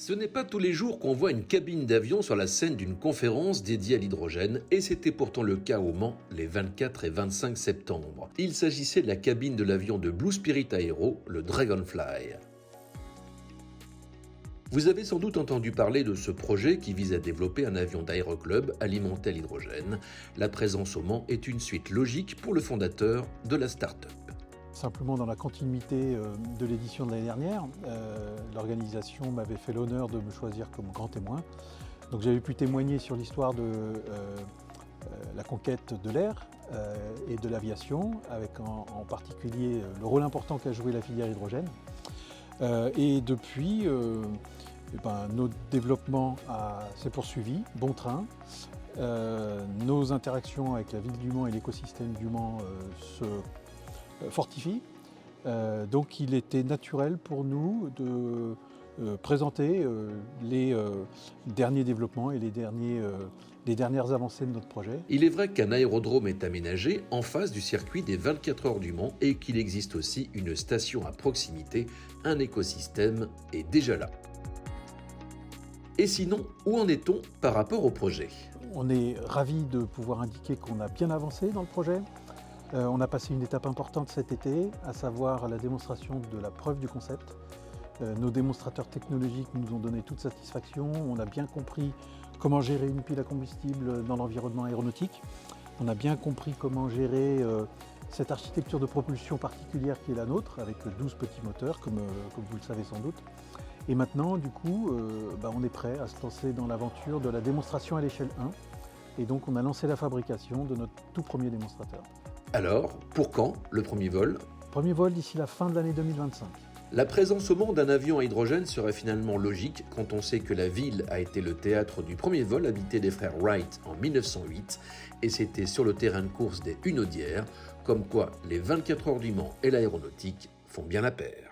Ce n'est pas tous les jours qu'on voit une cabine d'avion sur la scène d'une conférence dédiée à l'hydrogène, et c'était pourtant le cas au Mans les 24 et 25 septembre. Il s'agissait de la cabine de l'avion de Blue Spirit Aero, le Dragonfly. Vous avez sans doute entendu parler de ce projet qui vise à développer un avion d'aéroclub alimenté à l'hydrogène. La présence au Mans est une suite logique pour le fondateur de la start-up. Simplement dans la continuité de l'édition de l'année dernière, l'organisation m'avait fait l'honneur de me choisir comme grand témoin. Donc j'avais pu témoigner sur l'histoire de la conquête de l'air et de l'aviation, avec en particulier le rôle important qu'a joué la filière hydrogène. Et depuis, notre développement s'est poursuivi, bon train. Nos interactions avec la ville du Mans et l'écosystème du Mans se fortifient. Donc il était naturel pour nous de présenter les derniers développements et les dernières avancées de notre projet. Il est vrai qu'un aérodrome est aménagé en face du circuit des 24 heures du Mans et qu'il existe aussi une station à proximité. Un écosystème est déjà là. Et sinon, où en est-on par rapport au projet ? On est ravis de pouvoir indiquer qu'on a bien avancé dans le projet. On a passé une étape importante cet été, à savoir la démonstration de la preuve du concept. Nos démonstrateurs technologiques nous ont donné toute satisfaction. On a bien compris comment gérer une pile à combustible dans l'environnement aéronautique. On a bien compris comment gérer cette architecture de propulsion particulière qui est la nôtre, avec 12 petits moteurs, comme vous le savez sans doute. Et maintenant, du coup, on est prêt à se lancer dans l'aventure de la démonstration à l'échelle 1. Et donc, on a lancé la fabrication de notre tout premier démonstrateur. Alors, pour quand le premier vol ? Premier vol d'ici la fin de l'année 2025. La présence au Mans d'un avion à hydrogène serait finalement logique quand on sait que la ville a été le théâtre du premier vol habité des frères Wright en 1908 et c'était sur le terrain de course des Hunaudières, comme quoi les 24 heures du Mans et l'aéronautique font bien la paire.